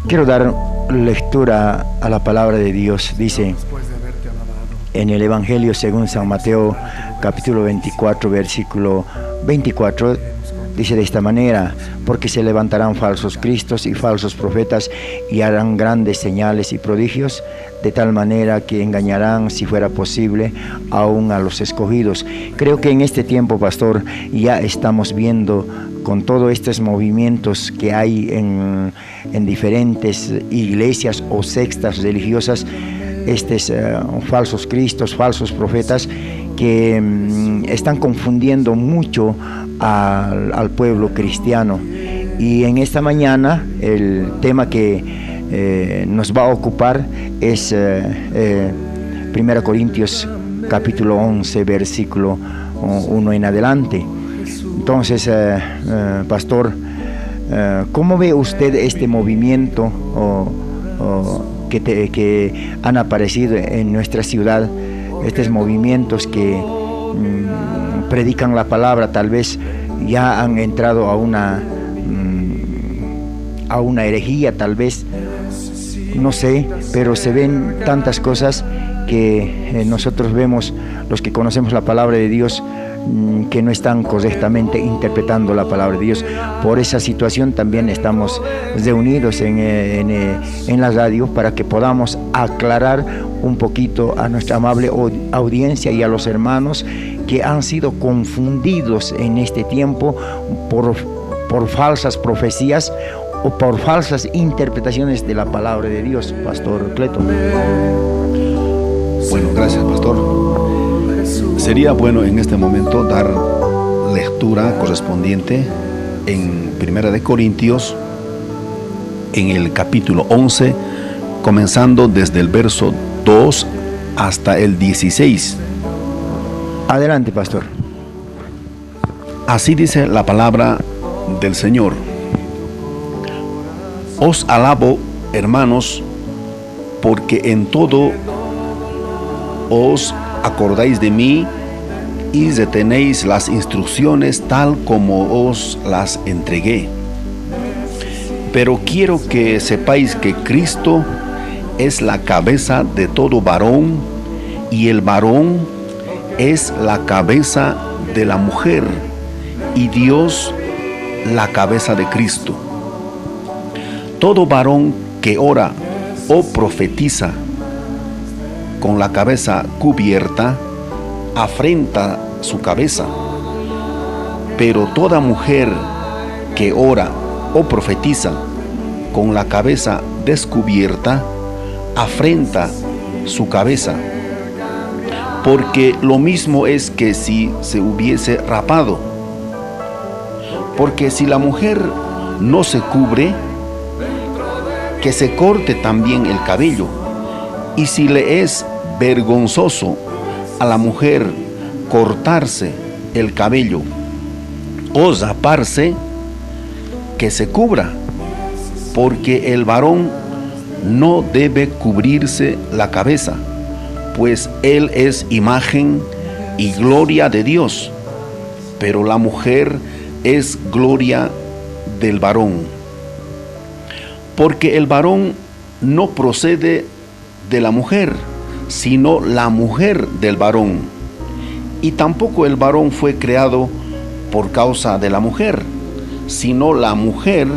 Quiero dar lectura a la palabra de Dios. Dice en el Evangelio según San Mateo, capítulo 24, versículo 24, dice de esta manera: porque se levantarán falsos cristos y falsos profetas y harán grandes señales y prodigios, de tal manera que engañarán, si fuera posible, aún a los escogidos. Creo que en este tiempo, pastor, ya estamos viendo con todos estos movimientos que hay en diferentes iglesias o sectas religiosas, estos falsos cristos, falsos profetas, que están confundiendo mucho al pueblo cristiano. Y en esta mañana el tema que nos va a ocupar es 1 Corintios capítulo 11, versículo 1 en adelante. Entonces, pastor, ¿cómo ve usted este movimiento que han aparecido en nuestra ciudad? Estos movimientos que predican la palabra, tal vez ya han entrado a una herejía, tal vez, no sé, pero se ven tantas cosas que nosotros vemos, los que conocemos la palabra de Dios, que no están correctamente interpretando la palabra de Dios. Por esa situación también estamos reunidos en la radio para que podamos aclarar un poquito a nuestra amable audiencia y a los hermanos que han sido confundidos en este tiempo por falsas profecías o por falsas interpretaciones de la palabra de Dios. Pastor Cleto. Bueno, gracias, pastor. Sería bueno en este momento dar lectura correspondiente en 1 Corintios, en el capítulo 11, comenzando desde el verso 2 hasta el 16. Adelante, pastor. Así dice la palabra del Señor: os alabo, hermanos, porque en todo os acordáis de mí y retenéis las instrucciones tal como os las entregué. Pero quiero que sepáis que Cristo es la cabeza de todo varón, y el varón es la cabeza de la mujer, y Dios la cabeza de Cristo. Todo varón que ora o profetiza con la cabeza cubierta afrenta su cabeza, pero toda mujer que ora o profetiza con la cabeza descubierta afrenta su cabeza, porque lo mismo es que si se hubiese rapado. Porque si la mujer no se cubre, que se corte también el cabello. Y si le es vergonzoso a la mujer cortarse el cabello o raparse, que se cubra, porque el varón no debe cubrirse la cabeza, pues él es imagen y gloria de Dios, pero la mujer es gloria del varón. Porque el varón no procede de la mujer, sino la mujer del varón. Y tampoco el varón fue creado por causa de la mujer, sino la mujer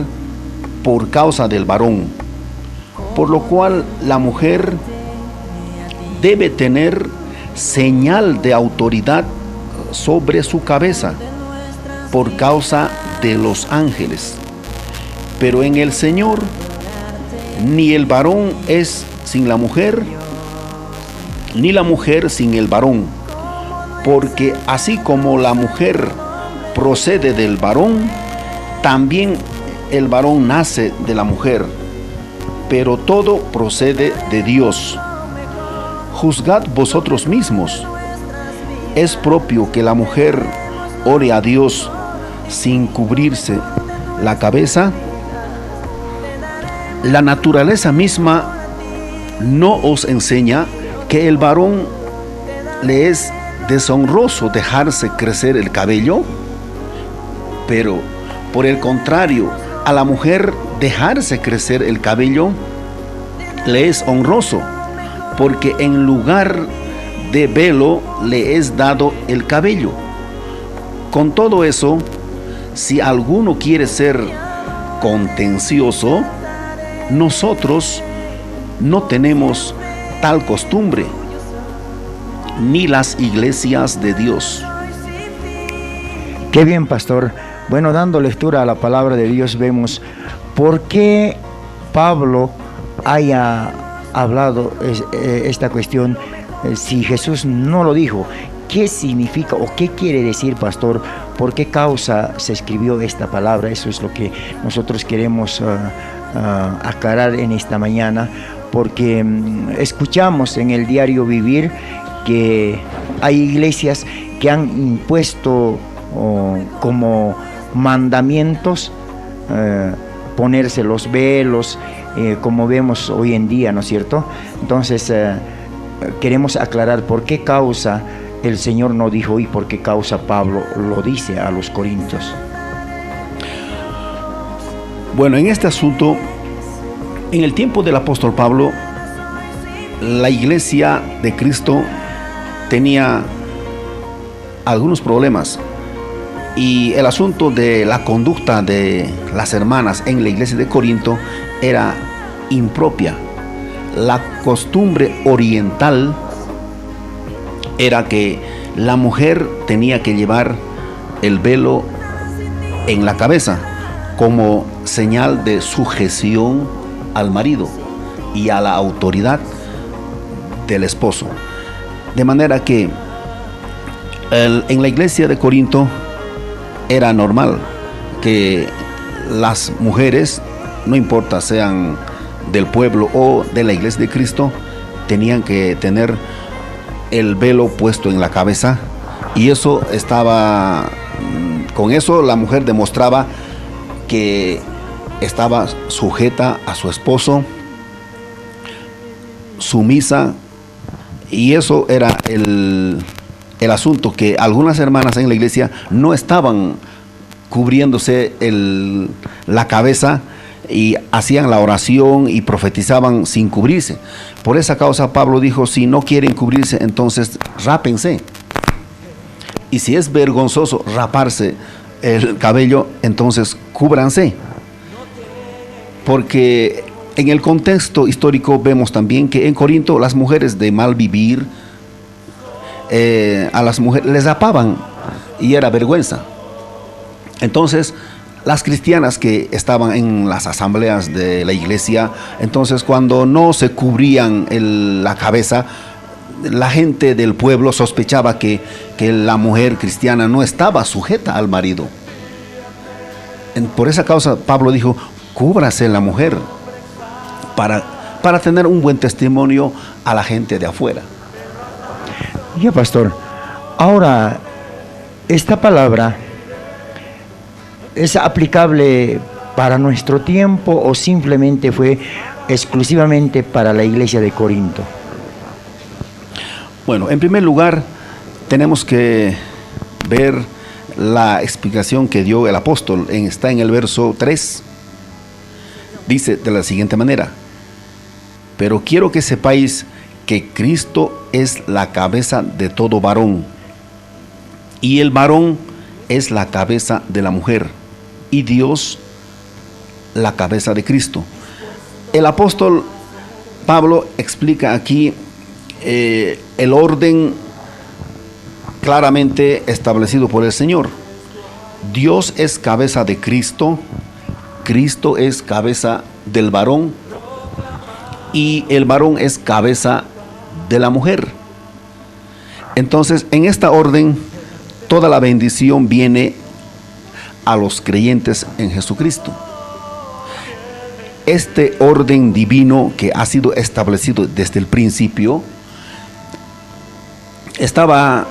por causa del varón. Por lo cual la mujer debe tener señal de autoridad sobre su cabeza, por causa de los ángeles. Pero en el Señor, ni el varón es sin la mujer, ni la mujer sin el varón, porque así como la mujer procede del varón, también el varón nace de la mujer, pero todo procede de Dios. Juzgad vosotros mismos. ¿Es propio que la mujer ore a Dios sin cubrirse la cabeza? La naturaleza misma no os enseña que el varón le es deshonroso dejarse crecer el cabello, pero por el contrario, a la mujer dejarse crecer el cabello le es honroso, porque en lugar de velo le es dado el cabello. Con todo eso, si alguno quiere ser contencioso, nosotros no tenemos tal costumbre, ni las iglesias de Dios. Qué bien, pastor. Bueno, dando lectura a la palabra de Dios, vemos por qué Pablo haya hablado esta cuestión. Si Jesús no lo dijo, ¿qué significa o qué quiere decir, pastor? ¿Por qué causa se escribió esta palabra? Eso es lo que nosotros queremos aclarar en esta mañana, porque escuchamos en el diario vivir que hay iglesias que han impuesto como mandamientos ponerse los velos, como vemos hoy en día, ¿no es cierto? Entonces queremos aclarar por qué causa el Señor no dijo y por qué causa Pablo lo dice a los corintios. Bueno, en este asunto, en el tiempo del apóstol Pablo, la iglesia de Cristo tenía algunos problemas, y el asunto de la conducta de las hermanas en la iglesia de Corinto era impropia. La costumbre oriental era que la mujer tenía que llevar el velo en la cabeza como señal de sujeción al marido y a la autoridad del esposo. De manera que en la iglesia de Corinto era normal que las mujeres, no importa sean del pueblo o de la iglesia de Cristo, tenían que tener el velo puesto en la cabeza, y eso con eso la mujer demostraba que estaba sujeta a su esposo, sumisa, y eso era el asunto, que algunas hermanas en la iglesia no estaban cubriéndose la cabeza y hacían la oración y profetizaban sin cubrirse. Por esa causa Pablo dijo: si no quieren cubrirse, entonces rápense. Y si es vergonzoso raparse el cabello, entonces cúbranse. Porque en el contexto histórico vemos también que en Corinto las mujeres de mal vivir, a las mujeres les rapaban y era vergüenza. Entonces las cristianas que estaban en las asambleas de la iglesia, entonces cuando no se cubrían la cabeza, la gente del pueblo sospechaba que la mujer cristiana no estaba sujeta al marido. Por esa causa Pablo dijo: cúbrase la mujer para tener un buen testimonio a la gente de afuera. Ya, pastor, ahora esta palabra ¿es aplicable para nuestro tiempo o simplemente fue exclusivamente para la iglesia de Corinto? Bueno, en primer lugar, tenemos que ver la explicación que dio el apóstol. Está en el verso 3. Dice de la siguiente manera: pero quiero que sepáis que Cristo es la cabeza de todo varón, y el varón es la cabeza de la mujer, y Dios la cabeza de Cristo. El apóstol Pablo explica aquí el orden claramente establecido por el Señor. Dios es cabeza de Cristo, Cristo es cabeza del varón, y el varón es cabeza de la mujer. Entonces, en esta orden, toda la bendición viene a los creyentes en Jesucristo. Este orden divino que ha sido establecido desde el principio estaba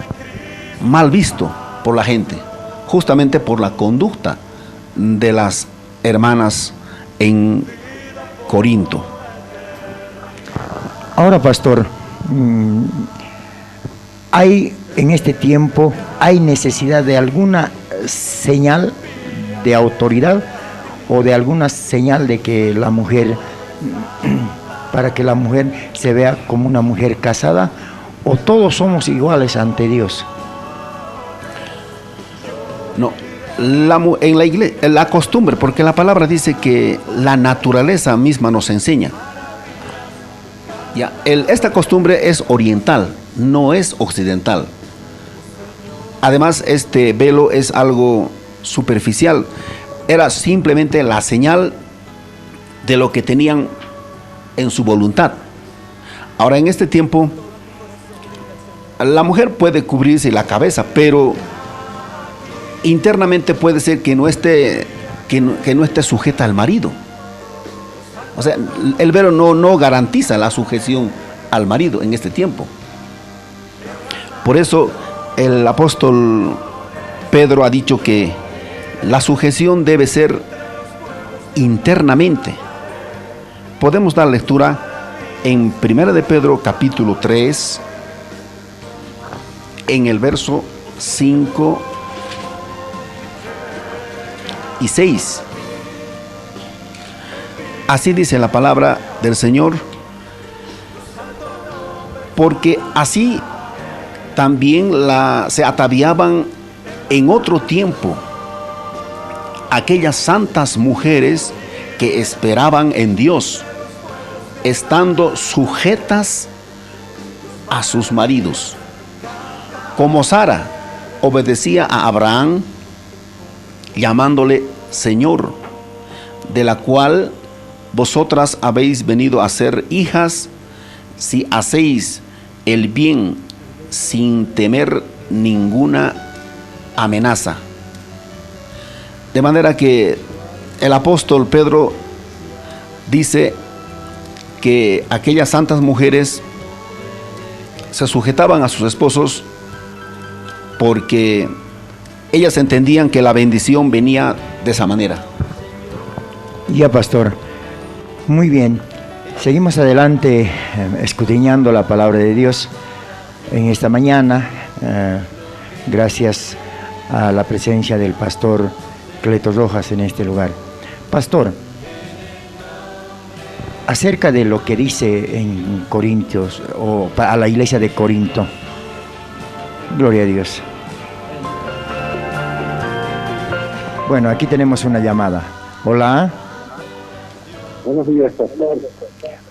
mal visto por la gente, justamente por la conducta de las hermanas en Corinto. Ahora, pastor, hay en este tiempo, ¿hay necesidad de alguna señal de autoridad o de alguna señal de que la mujer, para que la mujer se vea como una mujer casada, o todos somos iguales ante Dios? No, en la iglesia, la costumbre, porque la palabra dice que la naturaleza misma nos enseña. Ya, esta costumbre es oriental, no es occidental. Además, este velo es algo superficial. Era simplemente la señal de lo que tenían en su voluntad. Ahora, en este tiempo, la mujer puede cubrirse la cabeza, pero internamente puede ser que no esté sujeta al marido. O sea, el velo no garantiza la sujeción al marido en este tiempo. Por eso el apóstol Pedro ha dicho que la sujeción debe ser internamente. Podemos dar lectura en 1 de Pedro capítulo 3, en el verso 5 y 6. Así dice la palabra del Señor: porque así también se ataviaban en otro tiempo aquellas santas mujeres que esperaban en Dios, estando sujetas a sus maridos, como Sara obedecía a Abraham, llamándole Señor, de la cual vosotras habéis venido a ser hijas, si hacéis el bien sin temer ninguna amenaza. De manera que el apóstol Pedro dice que aquellas santas mujeres se sujetaban a sus esposos porque ellas entendían que la bendición venía de esa manera. Ya, pastor. Muy bien. Seguimos adelante escudriñando la palabra de Dios en esta mañana, gracias a la presencia del pastor Cleto Rojas en este lugar. Pastor, acerca de lo que dice en Corintios, o a la iglesia de Corinto, gloria a Dios. Bueno, aquí tenemos una llamada. Hola. Buenos días, pastor.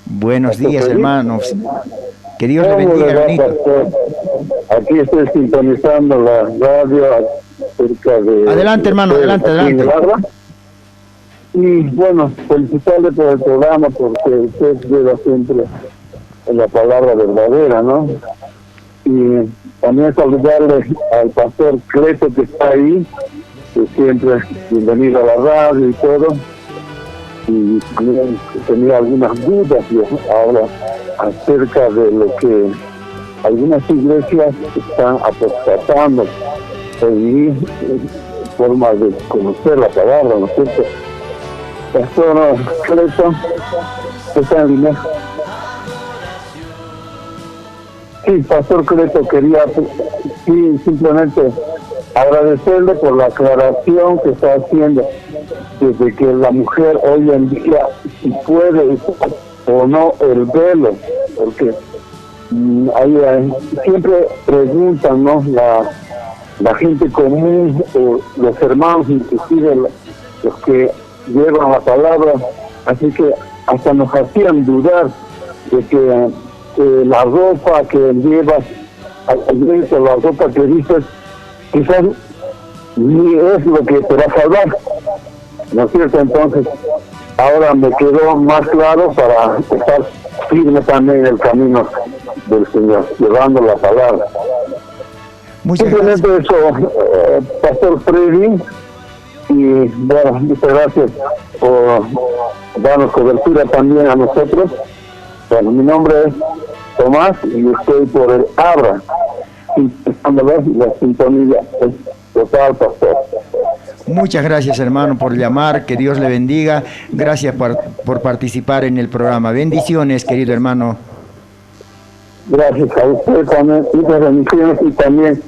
Buenos días, hermanos. Que Dios le bendiga, hermanito. Aquí estoy sintonizando la radio acerca de... Adelante, hermano, adelante. Y bueno, felicitarle por el programa, porque usted lleva siempre en la palabra verdadera, ¿no? Y también saludarle al pastor Cleto, que está ahí, que siempre bienvenido a la radio y todo. Y también tenía algunas dudas ahora acerca de lo que algunas iglesias están apostatando en forma de conocer la palabra, ¿no es cierto? Pastor Cleto, ¿está en línea? Sí, Pastor Cleto, quería simplemente agradecerle por la aclaración que está haciendo desde que la mujer hoy en día si puede usar o no el velo, porque siempre preguntan, ¿no? La gente común o los hermanos, inclusive los que llevan la palabra, así que hasta nos hacían dudar de que la ropa que llevas a la iglesia, la ropa que dices, quizás ni es lo que te va a salvar, ¿no es cierto? Entonces, ahora me quedó más claro para estar firme también en el camino del Señor, llevando la palabra. Simplemente eso, Pastor Freddy, y bueno, muchas gracias por darnos cobertura también a nosotros. Bueno, mi nombre es Tomás y estoy por el Abra, intentando ver la sintonía total, pastor. Muchas gracias, hermano, por llamar. Que Dios le bendiga. Gracias por participar en el programa. Bendiciones, querido hermano. Gracias a usted también. Muchas bendiciones y también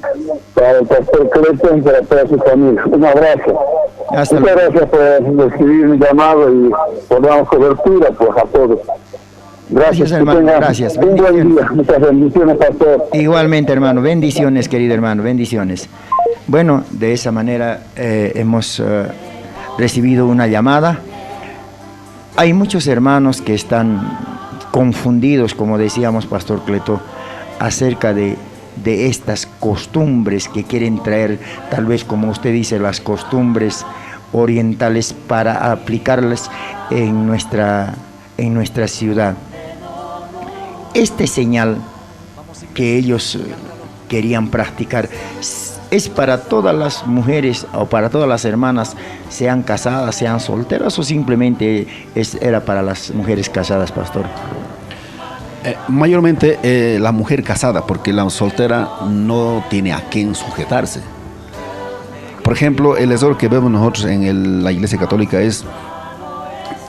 para el pastor Cleto y para toda su familia. Un abrazo. Hasta Muchas luego. gracias por recibir mi llamado y por darnos cobertura pues, a todos. Gracias, que hermano, tengan gracias. Un buen día. Muchas bendiciones a todos. Igualmente, hermano, bendiciones, querido hermano, bendiciones. Bueno, de esa manera hemos recibido una llamada. Hay muchos hermanos que están confundidos, como decíamos, Pastor Cleto, acerca de estas costumbres que quieren traer, tal vez como usted dice, las costumbres orientales para aplicarlas en nuestra ciudad. Este señal que ellos querían practicar es para todas las mujeres o para todas las hermanas, sean casadas, sean solteras, o simplemente era para las mujeres casadas, pastor. Mayormente la mujer casada, porque la soltera no tiene a quién sujetarse. Por ejemplo, el error que vemos nosotros en la Iglesia Católica es,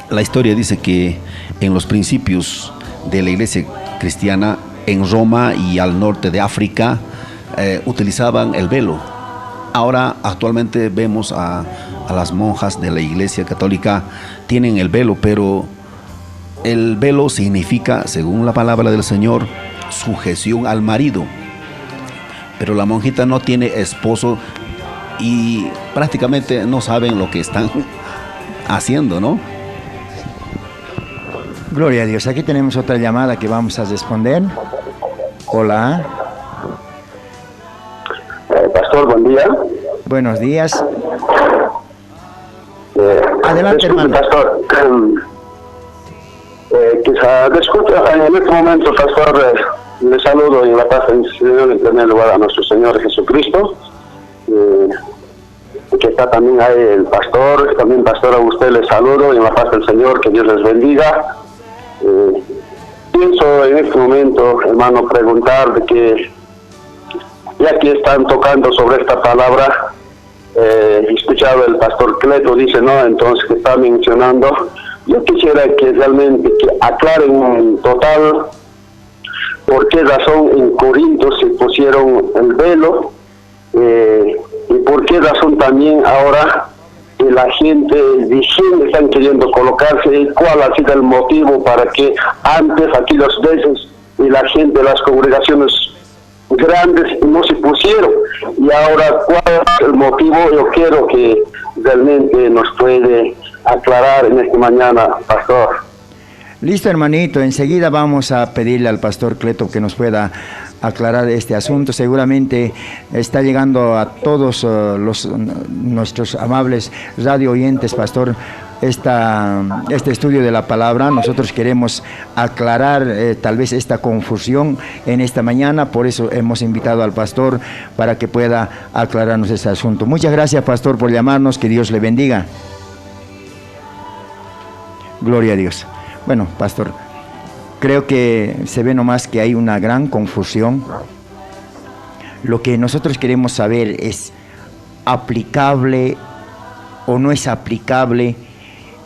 la historia dice que en los principios de la Iglesia cristiana en Roma y al norte de África utilizaban el velo. Ahora actualmente vemos a las monjas de la Iglesia Católica tienen el velo, pero el velo significa, según la palabra del Señor, sujeción al marido. Pero la monjita no tiene esposo y prácticamente no saben lo que están haciendo, ¿no? Gloria a Dios. Aquí tenemos otra llamada que vamos a responder. Hola. Pastor, buen día. Buenos días. Adelante, disculpe, hermano. Pastor. Disculpe, en este momento, Pastor, le saludo en la paz del Señor, en primer lugar a nuestro Señor Jesucristo. Que está también ahí el pastor, también pastor a usted le saludo en la paz del Señor, que Dios les bendiga. Pienso en este momento, hermano, preguntar de que ya que están tocando sobre esta palabra, he escuchado el pastor Cleto dice, no, entonces que está mencionando, yo quisiera que realmente que aclaren en total por qué razón en Corinto se pusieron el velo, y por qué razón también ahora la gente diciendo están queriendo colocarse, y cuál ha sido el motivo para que antes aquellas veces y la gente de las congregaciones grandes no se pusieron, y ahora cuál es el motivo. Yo quiero que realmente nos puede aclarar en esta mañana, pastor. Listo, hermanito, enseguida vamos a pedirle al pastor Cleto que nos pueda aclarar este asunto. Seguramente está llegando a todos nuestros amables radio oyentes, pastor, este estudio de la palabra. Nosotros queremos aclarar tal vez esta confusión en esta mañana, por eso hemos invitado al pastor para que pueda aclararnos este asunto. Muchas gracias, pastor, por llamarnos, que Dios le bendiga. Gloria a Dios. Bueno, pastor, creo que se ve nomás que hay una gran confusión. Lo que nosotros queremos saber es aplicable o no es aplicable.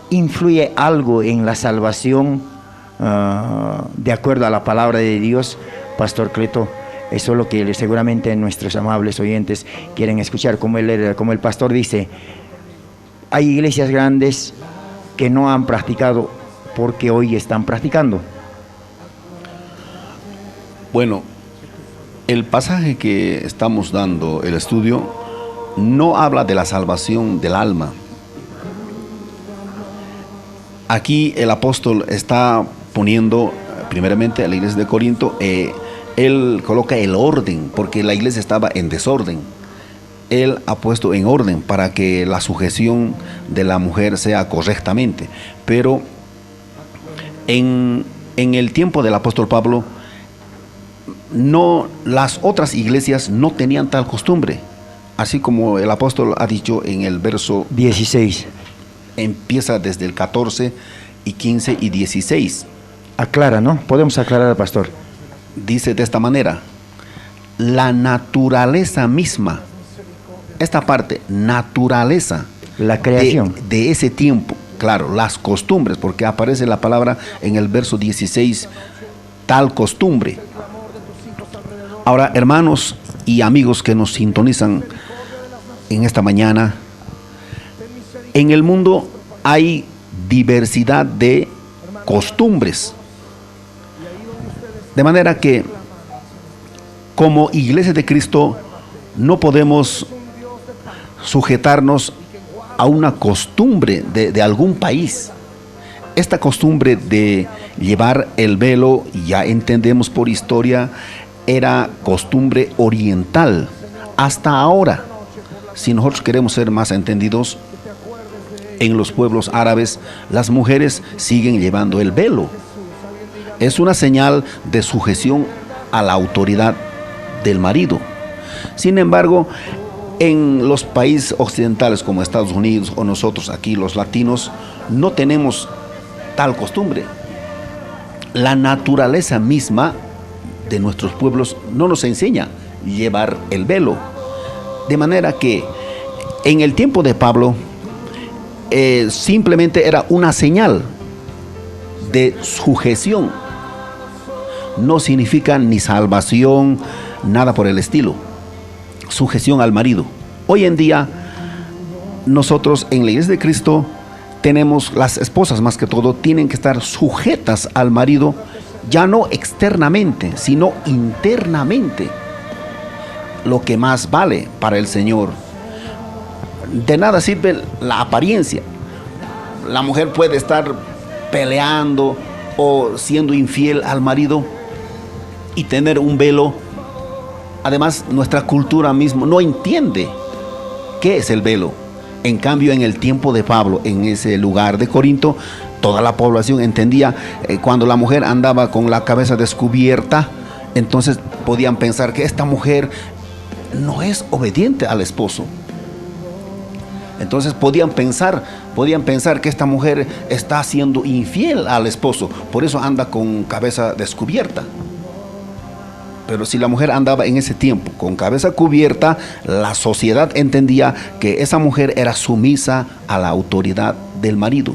¿Influye algo en la salvación de acuerdo a la palabra de Dios, pastor Cleto? Eso es lo que seguramente nuestros amables oyentes quieren escuchar. Como el pastor dice, hay iglesias grandes que no han practicado porque hoy están practicando. Bueno, el pasaje que estamos dando, el estudio, no habla de la salvación del alma. Aquí el apóstol está poniendo primeramente a la iglesia de Corinto, él coloca el orden, porque la iglesia estaba en desorden. Él ha puesto en orden para que la sujeción de la mujer sea correctamente. Pero en el tiempo del apóstol Pablo, no, las otras iglesias no tenían tal costumbre. Así como el apóstol ha dicho en el verso 16. Empieza desde el 14 y 15 y 16. Aclara, ¿no? Podemos aclarar al pastor. Dice de esta manera: la naturaleza misma, esta parte, naturaleza, la creación de ese tiempo, claro, las costumbres, porque aparece la palabra en el verso 16, tal costumbre. Ahora, hermanos y amigos que nos sintonizan en esta mañana, En el mundo hay diversidad de costumbres. De manera que como Iglesia de Cristo no podemos sujetarnos a una costumbre de algún país. Esta costumbre de llevar el velo, ya entendemos por historia, era costumbre oriental. Hasta ahora, si nosotros queremos ser más entendidos, en los pueblos árabes las mujeres siguen llevando el velo. Es una señal de sujeción a la autoridad del marido. Sin embargo, en los países occidentales como Estados Unidos o nosotros aquí los latinos, no tenemos tal costumbre. La naturaleza misma de nuestros pueblos no nos enseña llevar el velo. De manera que en el tiempo de Pablo simplemente era una señal de sujeción. No significa ni salvación, nada por el estilo. Sujeción al marido. Hoy en día, nosotros en la Iglesia de Cristo tenemos, las esposas más que todo, tienen que estar sujetas al marido, ya no externamente, sino internamente. Lo que más vale para el Señor. De nada sirve la apariencia. La mujer puede estar peleando o siendo infiel al marido y tener un velo. Además, nuestra cultura misma no entiende qué es el velo. En cambio, en el tiempo de Pablo, en ese lugar de Corinto, toda la población entendía cuando la mujer andaba con la cabeza descubierta, entonces podían pensar que esta mujer no es obediente al esposo. Entonces podían pensar que esta mujer está siendo infiel al esposo, por eso anda con cabeza descubierta. Pero si la mujer andaba en ese tiempo con cabeza cubierta, la sociedad entendía que esa mujer era sumisa a la autoridad del marido.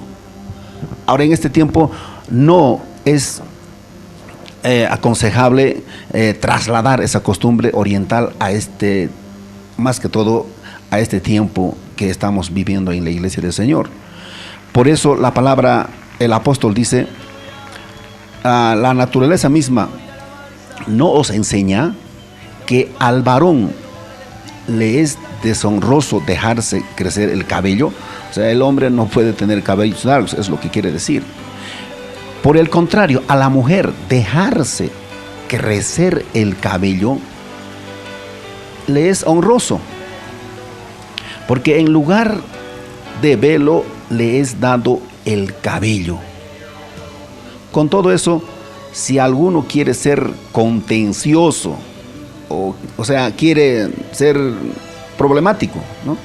Ahora en este tiempo no es aconsejable trasladar esa costumbre oriental a más que todo a este tiempo que estamos viviendo en la Iglesia del Señor. Por eso la palabra, el apóstol dice, la naturaleza misma no os enseña que al varón le es deshonroso dejarse crecer el cabello. O sea, el hombre no puede tener cabellos largos, es lo que quiere decir. Por el contrario, a la mujer dejarse crecer el cabello le es honroso, porque en lugar de velo le es dado el cabello. Con todo eso, si alguno quiere ser contencioso, o sea, quiere ser problemático, ¿no?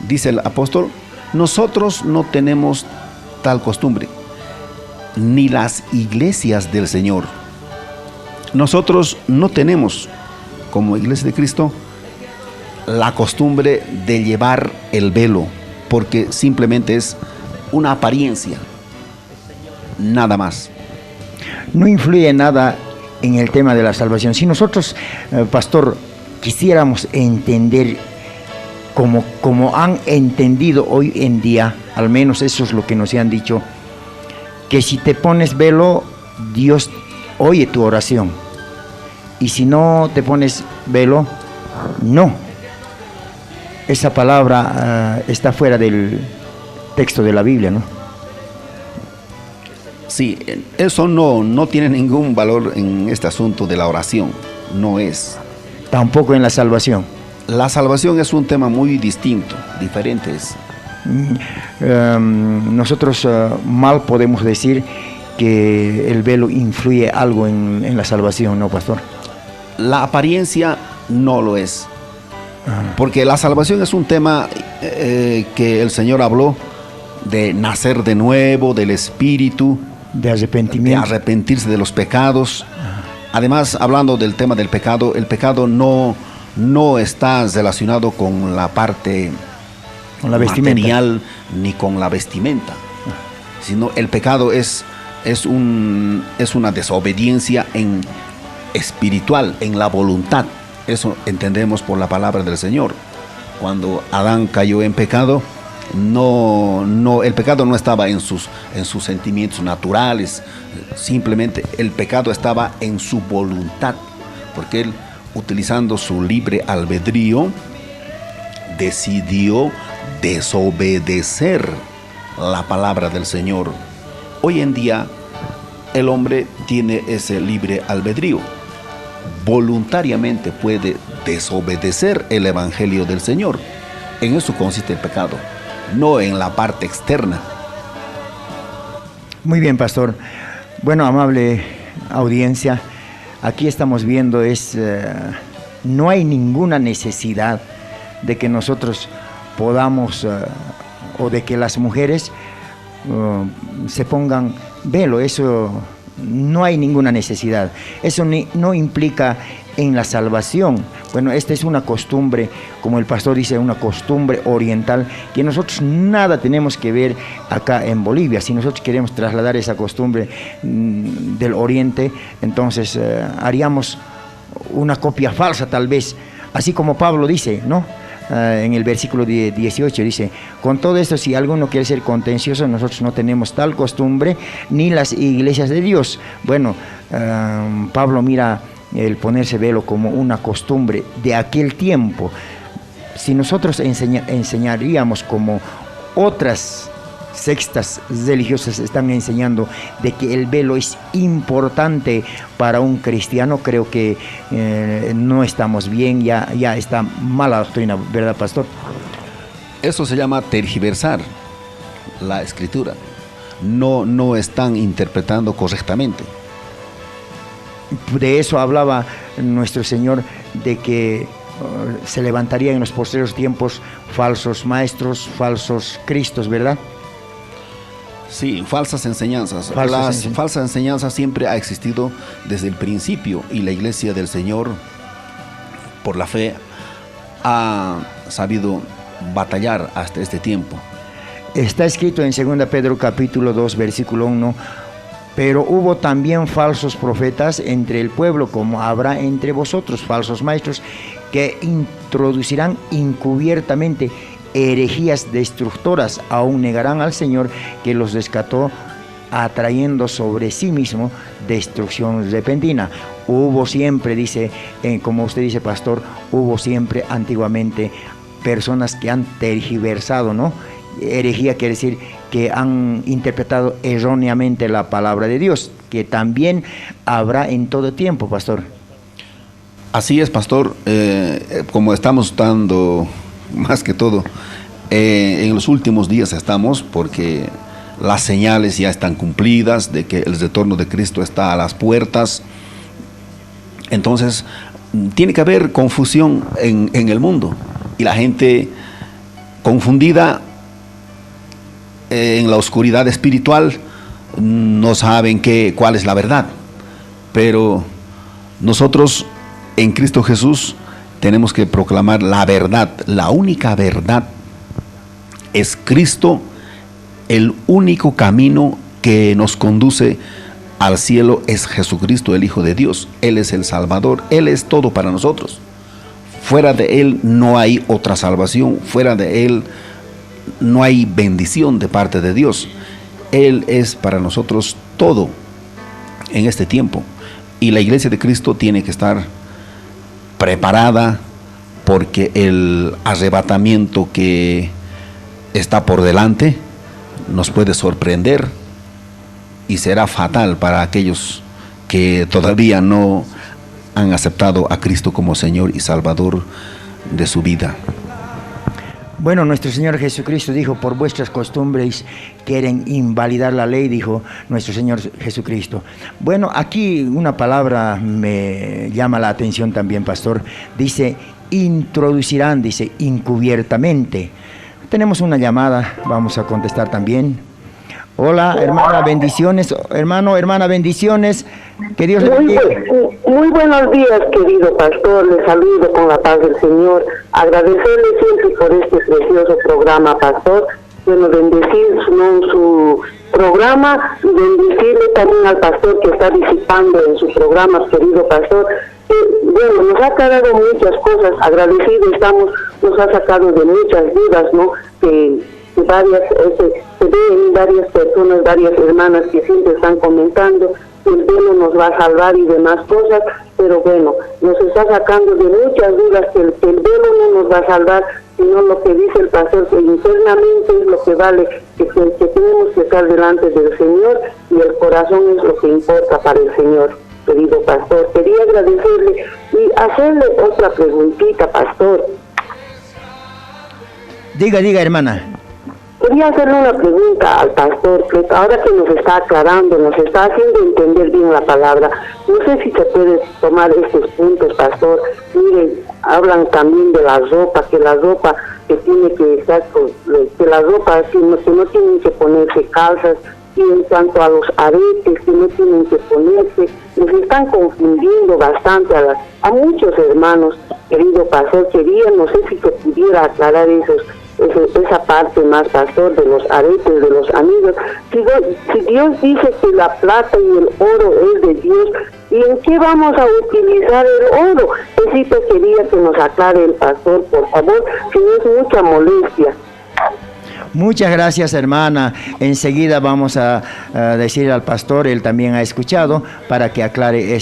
Dice el apóstol, nosotros no tenemos tal costumbre, ni las iglesias del Señor. Nosotros no tenemos, como Iglesia de Cristo, la costumbre de llevar el velo, porque simplemente es una apariencia, nada más. No influye nada en el tema de la salvación. Si nosotros, pastor, quisiéramos entender como han entendido hoy en día, al menos eso es lo que nos han dicho, que si te pones velo, Dios oye tu oración, y si no te pones velo, no. Esa palabra está fuera del texto de la Biblia, ¿no? Sí, eso no tiene ningún valor en este asunto de la oración, no es. Tampoco en la salvación. La salvación es un tema muy distinto, diferente es. Nosotros mal podemos decir que el velo influye algo en la salvación, ¿no, pastor? La apariencia no lo es, porque la salvación es un tema que el Señor habló de nacer de nuevo, del Espíritu, de arrepentimiento, de arrepentirse de los pecados. Además, hablando del tema del pecado, el pecado no está relacionado con la parte material ni con la vestimenta, sino el pecado es una desobediencia espiritual, en la voluntad. Eso entendemos por la palabra del Señor. Cuando Adán cayó en pecado, el pecado no estaba en sus sentimientos naturales, simplemente el pecado estaba en su voluntad, porque él, utilizando su libre albedrío, decidió desobedecer la palabra del Señor. Hoy en día el hombre tiene ese libre albedrío, voluntariamente puede desobedecer el evangelio del Señor. En eso consiste el pecado, no en la parte externa. Muy bien, pastor. Bueno, amable audiencia, aquí estamos viendo no hay ninguna necesidad de que nosotros podamos o de que las mujeres se pongan velo. Eso no hay ninguna necesidad. Eso no implica en la salvación. Bueno, esta es una costumbre, como el pastor dice, una costumbre oriental que nosotros nada tenemos que ver acá en Bolivia. Si nosotros queremos trasladar esa costumbre del oriente, entonces haríamos una copia falsa tal vez, así como Pablo dice, ¿no? En el versículo 18 dice: con todo esto, si alguno quiere ser contencioso, nosotros no tenemos tal costumbre, ni las iglesias de Dios. Bueno, Pablo mira el ponerse velo como una costumbre de aquel tiempo. Si nosotros enseñaríamos como otras sectas religiosas están enseñando de que el velo es importante para un cristiano, creo que no estamos bien, ya está mala doctrina, ¿verdad, pastor? Eso se llama tergiversar la escritura. No están interpretando correctamente. De eso hablaba nuestro Señor, de que se levantarían en los posteriores tiempos falsos maestros, falsos cristos, ¿verdad? Sí, falsas enseñanzas. Las falsas enseñanzas siempre ha existido desde el principio, y la Iglesia del Señor, por la fe, ha sabido batallar hasta este tiempo. Está escrito en 2 Pedro capítulo 2, versículo 1: pero hubo también falsos profetas entre el pueblo, como habrá entre vosotros falsos maestros, que introducirán encubiertamente herejías destructoras, aún negarán al Señor que los rescató, atrayendo sobre sí mismo destrucción repentina. Hubo siempre, dice, como usted dice, pastor, hubo siempre antiguamente personas que han tergiversado, ¿no? Herejía quiere decir que han interpretado erróneamente la palabra de Dios, que también habrá en todo tiempo, pastor. Así es, pastor. Como estamos dando más que todo, en los últimos días estamos, porque las señales ya están cumplidas de que el retorno de Cristo está a las puertas. Entonces tiene que haber confusión en el mundo, y la gente confundida en la oscuridad espiritual no saben cuál es la verdad. Pero nosotros en Cristo Jesús tenemos que proclamar la verdad. La única verdad es Cristo, el único camino que nos conduce al cielo es Jesucristo, el Hijo de Dios. Él es el Salvador, Él es todo para nosotros. Fuera de Él no hay otra salvación, fuera de Él no hay bendición de parte de Dios. Él es para nosotros todo en este tiempo, y la Iglesia de Cristo tiene que estar preparada, porque el arrebatamiento que está por delante nos puede sorprender y será fatal para aquellos que todavía no han aceptado a Cristo como Señor y Salvador de su vida. Bueno, nuestro Señor Jesucristo dijo: por vuestras costumbres quieren invalidar la ley, dijo nuestro Señor Jesucristo. Bueno, aquí una palabra me llama la atención también, pastor. Dice: introducirán, dice, encubiertamente. Tenemos una llamada, vamos a contestar también. Hola, hermana, bendiciones. Hermana, bendiciones. Que Dios le bendiga. Muy buenos días, querido pastor. Les saludo con la paz del Señor. Agradecerle siempre por este precioso programa, pastor. Bueno, bendecir su programa, bendecirle también al pastor que está disipando en su programa, querido pastor. Bueno, nos ha aclarado muchas cosas, agradecidos estamos, nos ha sacado de muchas dudas, ¿no? Que que se ve en varias personas, varias hermanas que siempre están comentando que el velo nos va a salvar y demás cosas, pero bueno, nos está sacando de muchas dudas que el velo no nos va a salvar, sino lo que dice el pastor, que internamente es lo que vale, que tenemos que estar delante del Señor, y el corazón es lo que importa para el Señor, querido pastor. Quería agradecerle y hacerle otra preguntita, pastor. Diga, hermana. Quería hacerle una pregunta al pastor, que ahora que nos está aclarando, nos está haciendo entender bien la palabra. No sé si se puede tomar estos puntos, pastor. Miren, hablan también de la ropa, que la ropa que tiene que estar, que la ropa que no tienen que ponerse calzas, y en cuanto a los aretes que no tienen que ponerse, les están confundiendo bastante a muchos hermanos, querido pastor. Quería, no sé si se pudiera aclarar esa parte más, pastor, de los aretes, de los anillos. Si Dios dice que la plata y el oro es de Dios, ¿y en qué vamos a utilizar el oro? Eso quería que nos aclare el pastor, por favor, si no es mucha molestia. Muchas gracias, hermana. Enseguida vamos a decir al pastor, él también ha escuchado, para que aclare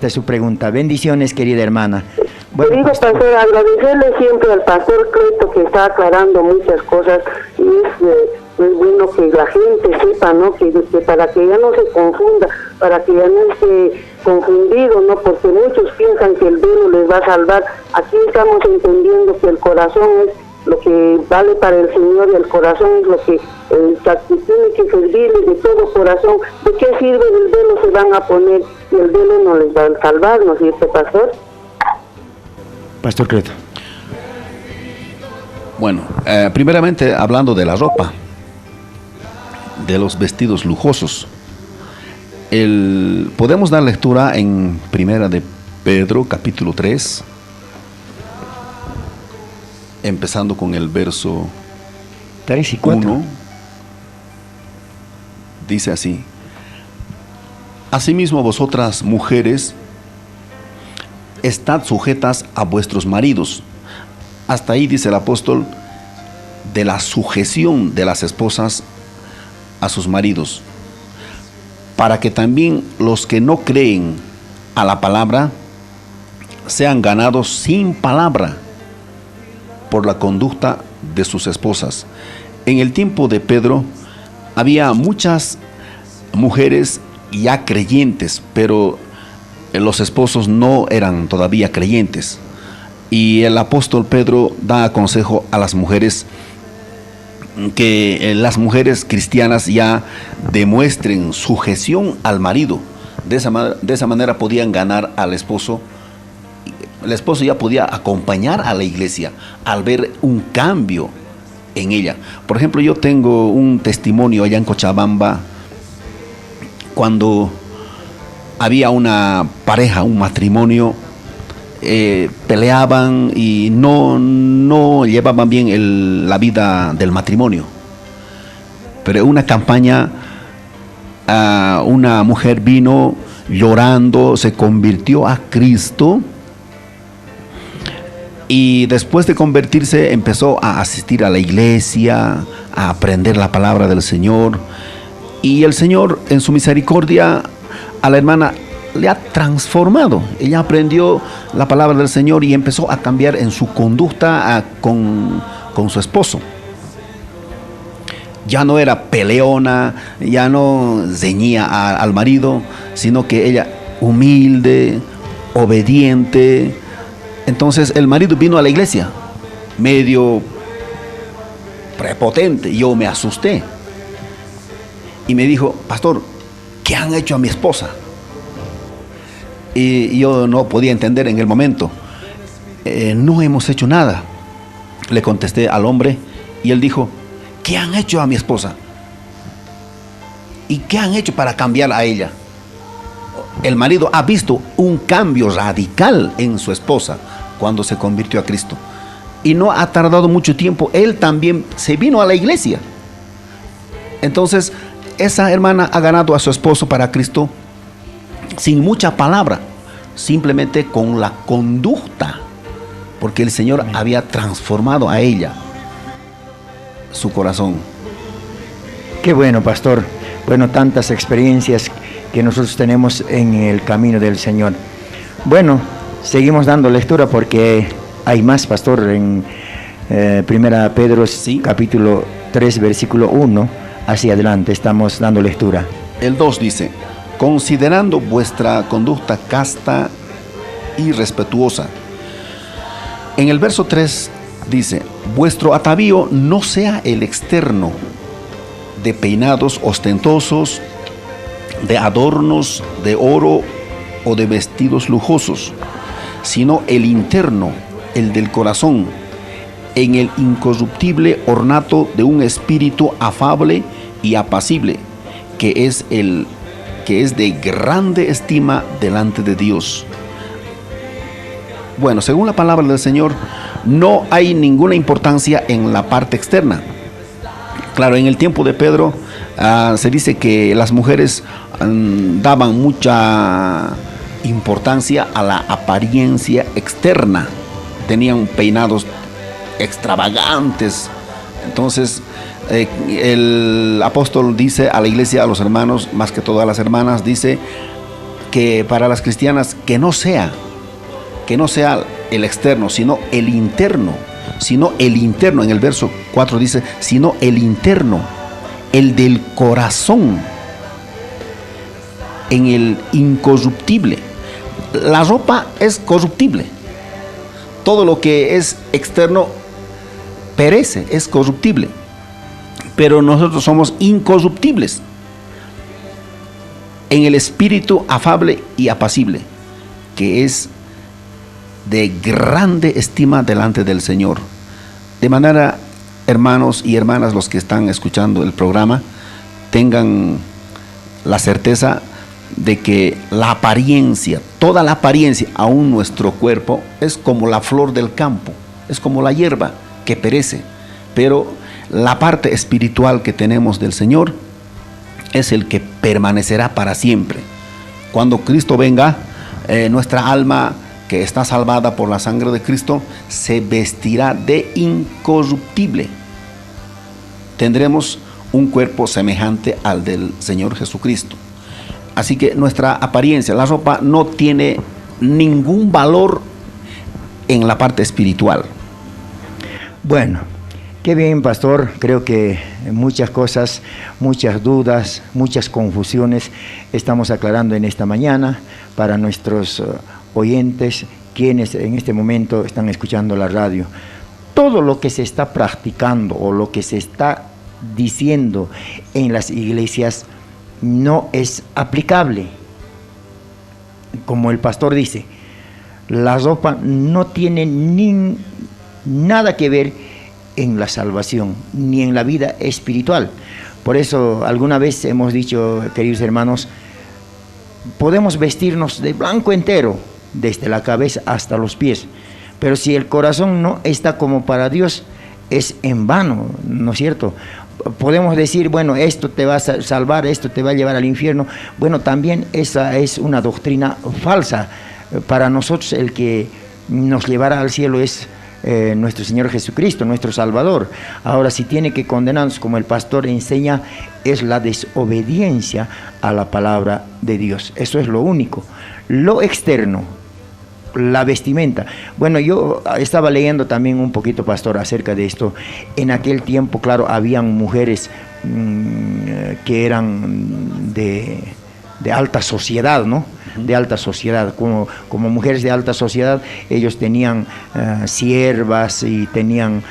su pregunta. Bendiciones, querida hermana. Bueno, querido pastor, agradecerle siempre al pastor Cleto, que está aclarando muchas cosas, y es bueno que la gente sepa, ¿no? Que para que ya no se confunda, para que ya no esté confundido, ¿no? Porque muchos piensan que el velo les va a salvar. Aquí estamos entendiendo que el corazón es lo que vale para el Señor, y el corazón es lo que tiene que servirle de todo corazón. ¿De qué sirve el velo? Se van a poner y el velo no les va a salvar, ¿no es cierto, pastor? Pastor Cleto. Bueno, primeramente hablando de la ropa, de los vestidos lujosos, podemos dar lectura en Primera de Pedro, capítulo 3, empezando con el verso 3 y 4. 1, dice así: asimismo vosotras, mujeres, estad sujetas a vuestros maridos. Hasta ahí dice el apóstol de la sujeción de las esposas a sus maridos, para que también los que no creen a la palabra sean ganados sin palabra por la conducta de sus esposas. En el tiempo de Pedro había muchas mujeres ya creyentes, pero los esposos no eran todavía creyentes, y el apóstol Pedro da consejo a las mujeres que las mujeres cristianas ya demuestren sujeción al marido. De esa manera podían ganar al esposo. El esposo ya podía acompañar a la iglesia al ver un cambio en ella. Por ejemplo, yo tengo un testimonio allá en Cochabamba, cuando había una pareja, un matrimonio, peleaban y no llevaban bien la vida del matrimonio. Pero en una campaña, una mujer vino llorando, se convirtió a Cristo, y después de convertirse empezó a asistir a la iglesia, a aprender la palabra del Señor, y el Señor en su misericordia a la hermana le ha transformado. Ella aprendió la palabra del Señor y empezó a cambiar en su conducta con su esposo. Ya no era peleona, ya no ceñía al marido, sino que ella humilde, obediente. Entonces el marido vino a la iglesia medio prepotente. Yo me asusté y me dijo: pastor, ¿qué han hecho a mi esposa? Y yo no podía entender en el momento. No hemos hecho nada, le contesté al hombre, y él dijo: ¿qué han hecho a mi esposa? ¿Y qué han hecho para cambiar a ella? El marido ha visto un cambio radical en su esposa cuando se convirtió a Cristo, y no ha tardado mucho tiempo, él también se vino a la iglesia. Entonces esa hermana ha ganado a su esposo para Cristo sin mucha palabra, simplemente con la conducta, porque el Señor había transformado a ella. su corazón. Qué bueno, pastor. Bueno, tantas experiencias que nosotros tenemos en el camino del Señor. Bueno, seguimos dando lectura porque hay más, pastor, en Primera Pedro, Sí. capítulo 3, versículo 1, hacia adelante, estamos dando lectura. El 2 dice: considerando vuestra conducta casta y respetuosa. En el verso 3 dice: vuestro atavío no sea el externo, de peinados ostentosos, de adornos de oro o de vestidos lujosos, sino el interno, el del corazón, en el incorruptible ornato de un espíritu afable y apacible, que es de grande estima delante de Dios. Bueno, según la palabra del Señor, no hay ninguna importancia en la parte externa. Claro, en el tiempo de Pedro se dice que las mujeres daban mucha importancia a la apariencia externa. Tenían peinados extravagantes. Entonces, el apóstol dice a la iglesia, a los hermanos, más que todo a las hermanas, dice que para las cristianas que no sea el externo, sino el interno. En el verso 4 dice, sino el interno, el del corazón, en el incorruptible. La ropa es corruptible. Todo lo que es externo perece, es corruptible. Pero nosotros somos incorruptibles en el espíritu afable y apacible, que es de grande estima delante del Señor. De manera, hermanos y hermanas, los que están escuchando el programa, tengan la certeza de que la apariencia, toda la apariencia, aún nuestro cuerpo, es como la flor del campo, es como la hierba que perece, pero la parte espiritual que tenemos del Señor es el que permanecerá para siempre. Cuando Cristo venga, nuestra alma, que está salvada por la sangre de Cristo, se vestirá de incorruptible. Tendremos un cuerpo semejante al del Señor Jesucristo. Así que nuestra apariencia, la ropa, no tiene ningún valor en la parte espiritual. Bueno, qué bien, pastor. Creo que muchas cosas, muchas dudas, muchas confusiones estamos aclarando en esta mañana para nuestros oyentes, quienes en este momento están escuchando la radio. Todo lo que se está practicando o lo que se está diciendo en las iglesias no es aplicable. Como el pastor dice, la ropa no tiene nada que ver en la salvación, ni en la vida espiritual. Por eso alguna vez hemos dicho, queridos hermanos, podemos vestirnos de blanco entero, desde la cabeza hasta los pies, pero si el corazón no está como para Dios, es en vano, ¿no es cierto? Podemos decir, bueno, esto te va a salvar, esto te va a llevar al infierno. Bueno, también esa es una doctrina falsa. Para nosotros el que nos llevará al cielo es nuestro Señor Jesucristo, nuestro Salvador. Ahora, si tiene que condenarnos, como el pastor enseña, es la desobediencia a la palabra de Dios. Eso es lo único. Lo externo, la vestimenta. Bueno, yo estaba leyendo también un poquito, pastor, acerca de esto. En aquel tiempo, claro, habían mujeres que eran de alta sociedad, ¿no? De alta sociedad, como mujeres de alta sociedad, ellos tenían siervas y tenían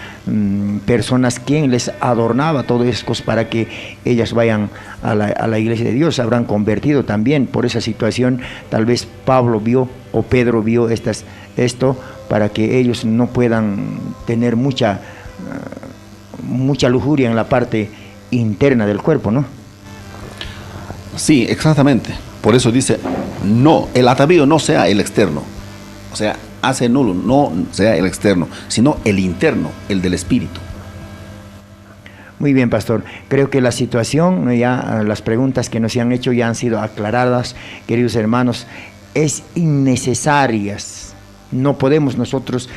personas quien les adornaba todo eso para que ellas vayan a la iglesia de Dios. Se habrán convertido también por esa situación. Tal vez Pablo vio o Pedro vio esto para que ellos no puedan tener mucha lujuria en la parte interna del cuerpo, ¿no? Sí, exactamente. Por eso dice, no, el atavío no sea el externo. O sea, hace nulo, no sea el externo, sino el interno, el del espíritu. Muy bien, pastor. Creo que la situación, ya las preguntas que nos han hecho ya han sido aclaradas, queridos hermanos. Es innecesarias. No podemos nosotros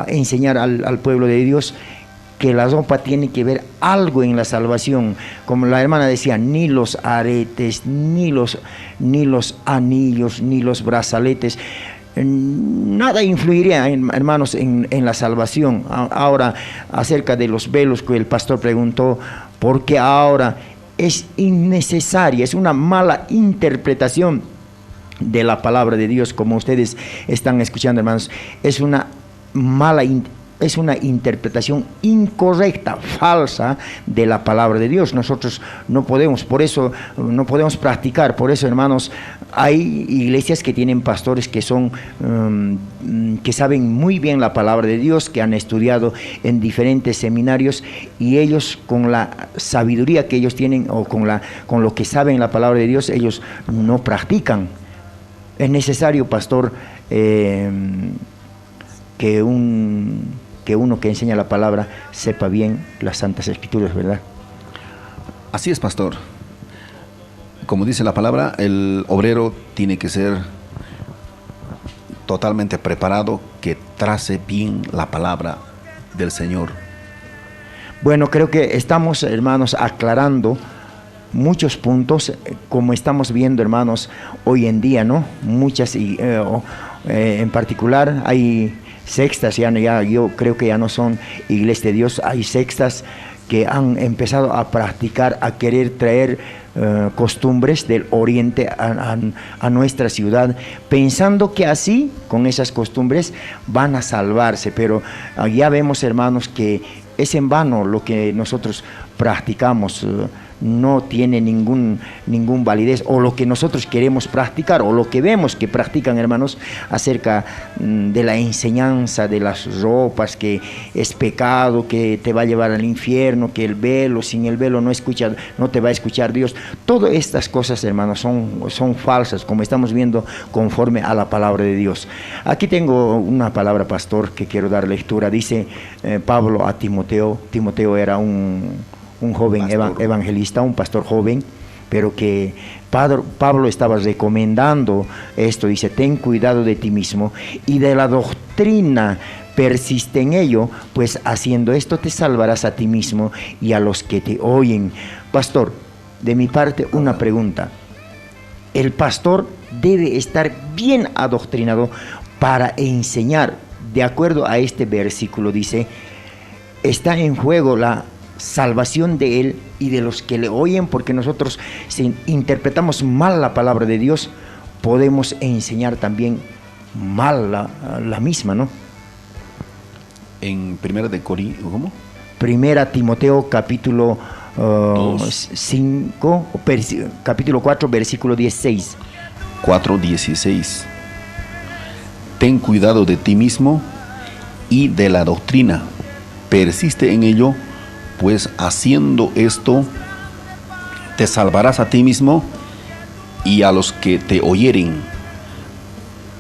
enseñar al pueblo de Dios que la ropa tiene que ver algo en la salvación. Como la hermana decía, ni los aretes, ni los anillos, ni los brazaletes, nada influiría, hermanos, en la salvación. Ahora, acerca de los velos que el pastor preguntó, porque ahora es innecesaria, es una mala interpretación de la palabra de Dios, como ustedes están escuchando, hermanos. Es una interpretación incorrecta, falsa de la palabra de Dios. Nosotros no podemos, por eso no podemos practicar. Por eso, hermanos, hay iglesias que tienen pastores que son que saben muy bien la palabra de Dios, que han estudiado en diferentes seminarios, y ellos, con la sabiduría que ellos tienen, o con lo que saben la palabra de Dios, ellos no practican. Es necesario, pastor, que uno que enseña la palabra sepa bien las Santas Escrituras, ¿verdad? Así es, pastor. Como dice la palabra, el obrero tiene que ser totalmente preparado, que trace bien la palabra del Señor. Bueno, creo que estamos, hermanos, aclarando muchos puntos, como estamos viendo, hermanos, hoy en día, ¿no? Muchas, en particular, hay sextas, yo creo que ya no son iglesias de Dios, hay sextas que han empezado a practicar, a querer traer costumbres del oriente a nuestra ciudad, pensando que así, con esas costumbres, van a salvarse. Pero ya vemos, hermanos, que es en vano lo que nosotros practicamos. No tiene ningún validez, o lo que nosotros queremos practicar, o lo que vemos que practican, hermanos, acerca de la enseñanza de las ropas, que es pecado, que te va a llevar al infierno, que el velo, sin el velo no te va a escuchar Dios. Todas estas cosas, hermanos, son falsas, como estamos viendo, conforme a la palabra de Dios. Aquí tengo una palabra, pastor, que quiero dar lectura. Dice Pablo a Timoteo. Timoteo era un joven evangelista, un pastor joven, pero que Pablo estaba recomendando esto. Dice: ten cuidado de ti mismo y de la doctrina, persiste en ello, pues haciendo esto te salvarás a ti mismo y a los que te oyen. Pastor, de mi parte, una pregunta. El pastor debe estar bien adoctrinado para enseñar. De acuerdo a este versículo, dice, está en juego la salvación de él y de los que le oyen, porque nosotros, si interpretamos mal la palabra de Dios, podemos enseñar también mal la misma, ¿no? En Primera de Corintios, ¿cómo? Primera Timoteo capítulo 5, capítulo 4, versículo 16. 4:16. Ten cuidado de ti mismo y de la doctrina, persiste en ello, pues haciendo esto te salvarás a ti mismo y a los que te oyeren.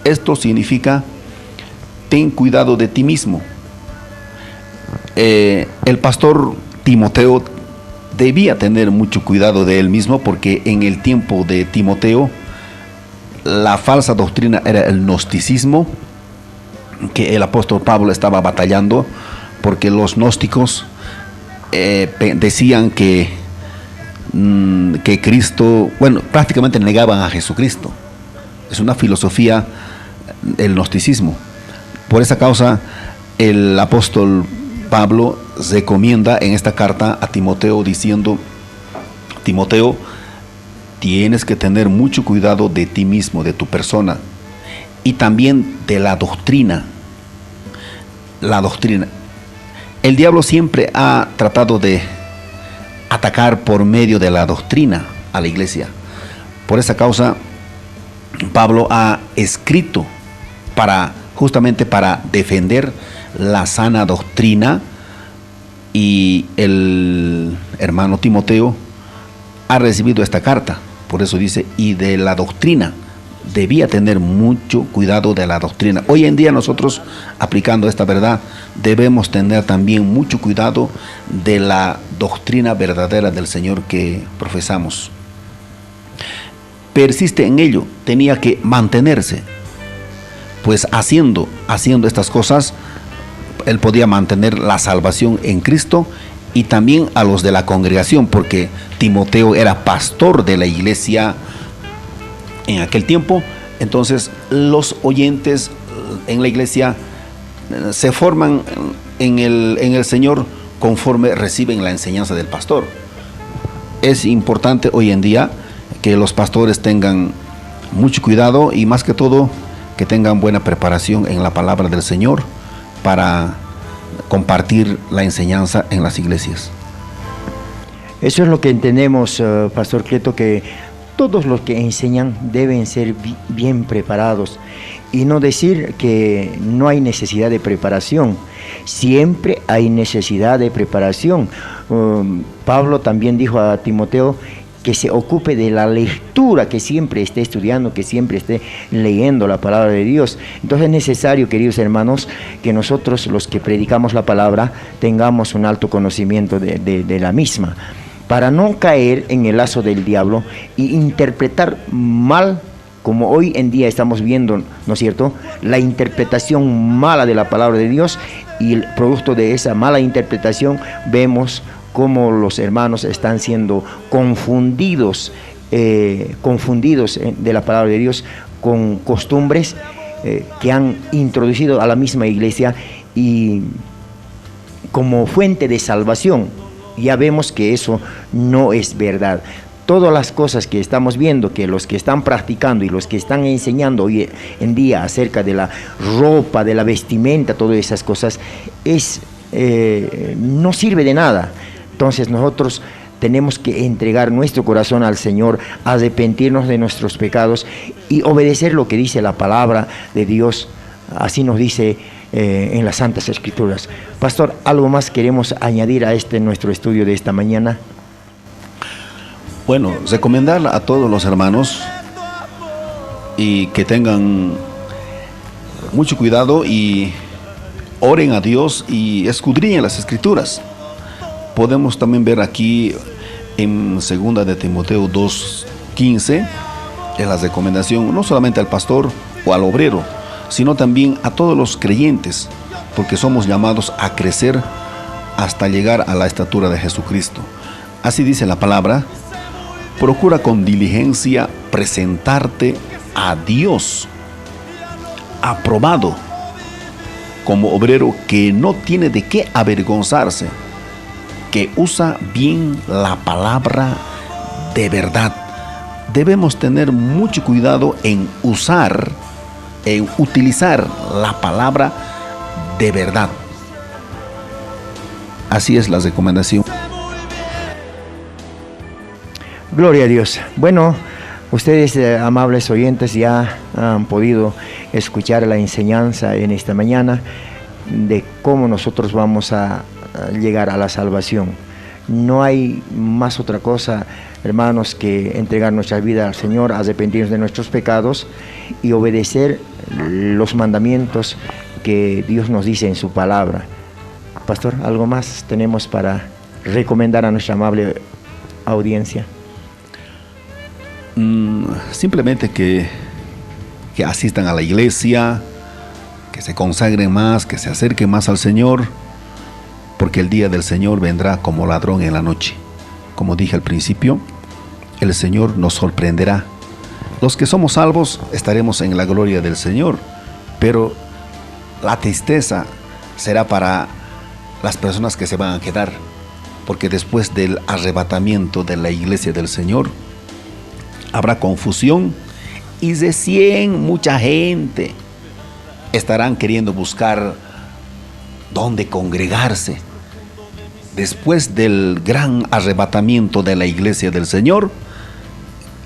Esto significa: ten cuidado de ti mismo. El pastor Timoteo debía tener mucho cuidado de él mismo, porque en el tiempo de Timoteo la falsa doctrina era el gnosticismo, que el apóstol Pablo estaba batallando, porque los gnósticos decían que Cristo, prácticamente negaban a Jesucristo. Es una filosofía, el gnosticismo. Por esa causa, el apóstol Pablo recomienda en esta carta a Timoteo diciendo: Timoteo, tienes que tener mucho cuidado de ti mismo, de tu persona, y también de la doctrina. La doctrina. El diablo siempre ha tratado de atacar por medio de la doctrina a la iglesia. Por esa causa, Pablo ha escrito justamente para defender la sana doctrina, y el hermano Timoteo ha recibido esta carta. Por eso dice: y de la doctrina. Debía tener mucho cuidado de la doctrina. Hoy en día nosotros, aplicando esta verdad, debemos tener también mucho cuidado de la doctrina verdadera del Señor que profesamos. Persiste en ello, tenía que mantenerse, pues haciendo estas cosas, él podía mantener la salvación en Cristo y también a los de la congregación, porque Timoteo era pastor de la iglesia en aquel tiempo. Entonces los oyentes en la iglesia se forman en el Señor conforme reciben la enseñanza del pastor. Es importante hoy en día que los pastores tengan mucho cuidado y más que todo que tengan buena preparación en la palabra del Señor para compartir la enseñanza en las iglesias. Eso es lo que entendemos, Pastor Cleto, que todos los que enseñan deben ser bien preparados y no decir que no hay necesidad de preparación. Siempre hay necesidad de preparación. Pablo también dijo a Timoteo que se ocupe de la lectura, que siempre esté estudiando, que siempre esté leyendo la palabra de Dios. Entonces es necesario, queridos hermanos, que nosotros los que predicamos la palabra tengamos un alto conocimiento de la misma, para no caer en el lazo del diablo y interpretar mal, como hoy en día estamos viendo, ¿no es cierto?, la interpretación mala de la palabra de Dios, y el producto de esa mala interpretación vemos cómo los hermanos están siendo confundidos de la palabra de Dios con costumbres que han introducido a la misma iglesia y como fuente de salvación. Ya vemos que eso no es verdad. Todas las cosas que estamos viendo, que los que están practicando y los que están enseñando hoy en día acerca de la ropa, de la vestimenta, todas esas cosas, no sirve de nada. Entonces nosotros tenemos que entregar nuestro corazón al Señor, arrepentirnos de nuestros pecados y obedecer lo que dice la palabra de Dios. Así nos dice en las Santas Escrituras. Pastor, ¿algo más queremos añadir a nuestro estudio de esta mañana? Bueno, recomendar a todos los hermanos y que tengan mucho cuidado y oren a Dios y escudriñen las Escrituras. Podemos también ver aquí en 2 de Timoteo 2:15 en la recomendación no solamente al pastor o al obrero, sino también a todos los creyentes, porque somos llamados a crecer hasta llegar a la estatura de Jesucristo. Así dice la palabra: procura con diligencia presentarte a Dios aprobado, como obrero que no tiene de qué avergonzarse, que usa bien la palabra de verdad. Debemos tener mucho cuidado en utilizar la palabra de verdad. Así es la recomendación. Gloria a Dios. Bueno, ustedes, amables oyentes, ya han podido escuchar la enseñanza en esta mañana de cómo nosotros vamos a llegar a la salvación. No hay más otra cosa, hermanos, que entregar nuestra vida al Señor, arrepentirnos de nuestros pecados y obedecer los mandamientos que Dios nos dice en su palabra. Pastor, ¿algo más tenemos para recomendar a nuestra amable audiencia? Simplemente que asistan a la iglesia, que se consagren más, que se acerquen más al Señor, porque el día del Señor vendrá como ladrón en la noche. Como dije al principio, el Señor nos sorprenderá. Los que somos salvos estaremos en la gloria del Señor, pero la tristeza será para las personas que se van a quedar, porque después del arrebatamiento de la iglesia del Señor habrá confusión y recién mucha gente estarán queriendo buscar dónde congregarse. Después del gran arrebatamiento de la iglesia del Señor,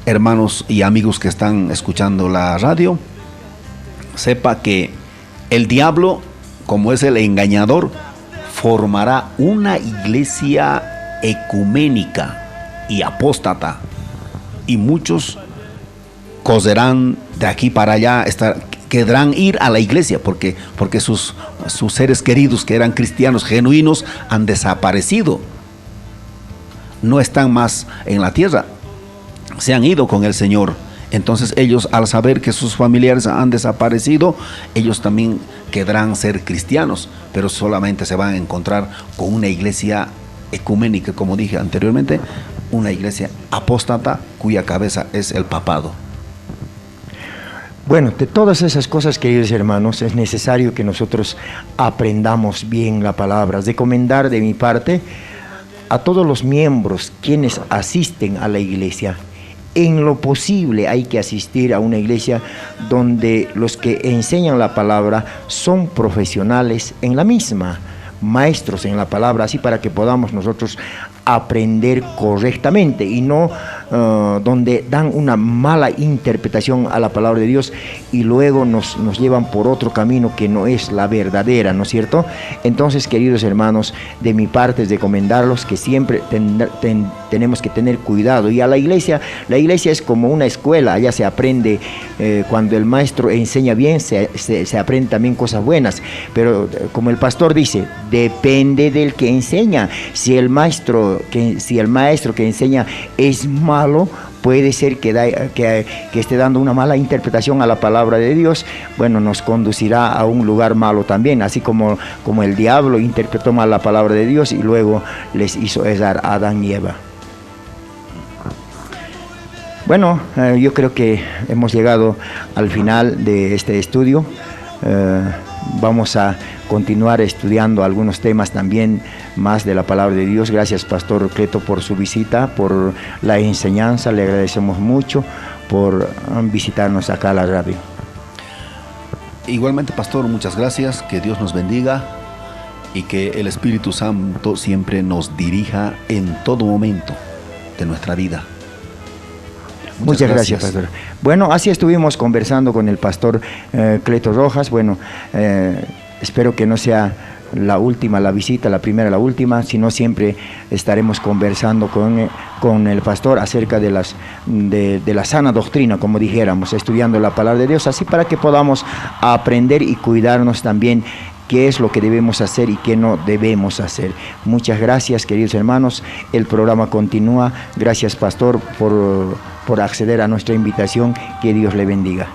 hermanos y amigos que están escuchando la radio, sepa que el diablo, como es el engañador, formará una iglesia ecuménica y apóstata, y muchos correrán de aquí para allá, querrán ir a la iglesia porque sus seres queridos que eran cristianos genuinos han desaparecido, no están más en la tierra, se han ido con el Señor. Entonces ellos, al saber que sus familiares han desaparecido, ellos también querrán ser cristianos, pero solamente se van a encontrar con una iglesia ecuménica, como dije anteriormente, una iglesia apóstata cuya cabeza es el papado. Bueno, de todas esas cosas, queridos hermanos, es necesario que nosotros aprendamos bien la palabra. Recomendar de mi parte a todos los miembros quienes asisten a la iglesia, en lo posible hay que asistir a una iglesia donde los que enseñan la palabra son profesionales en la misma, maestros en la palabra, así para que podamos nosotros aprender correctamente y no donde dan una mala interpretación a la palabra de Dios y luego nos llevan por otro camino que no es la verdadera, ¿no es cierto? Entonces, queridos hermanos, de mi parte es recomendarlos que siempre tenemos que tener cuidado. Y a la iglesia es como una escuela, allá se aprende, cuando el maestro enseña bien, se aprende también cosas buenas, pero como el pastor dice, depende del que enseña. Si el maestro que enseña es malo, puede ser que esté dando una mala interpretación a la palabra de Dios, bueno, nos conducirá a un lugar malo también, así como el diablo interpretó mal la palabra de Dios y luego les hizo errar a Adán y Eva. Bueno, yo creo que hemos llegado al final de este estudio. Vamos a continuar estudiando algunos temas también más de la palabra de Dios. Gracias, Pastor Cleto, por su visita, por la enseñanza. Le agradecemos mucho por visitarnos acá a la radio. Igualmente, Pastor, muchas gracias. Que Dios nos bendiga y que el Espíritu Santo siempre nos dirija en todo momento de nuestra vida. Muchas gracias, Pastor. Bueno, así estuvimos conversando con el Pastor Cleto Rojas. Bueno, espero que no sea la última la visita, la primera la última, sino siempre estaremos conversando con el pastor acerca de la sana doctrina, como dijéramos, estudiando la palabra de Dios, así para que podamos aprender y cuidarnos también qué es lo que debemos hacer y qué no debemos hacer. Muchas gracias, queridos hermanos. El programa continúa. Gracias, Pastor, por acceder a nuestra invitación. Que Dios le bendiga.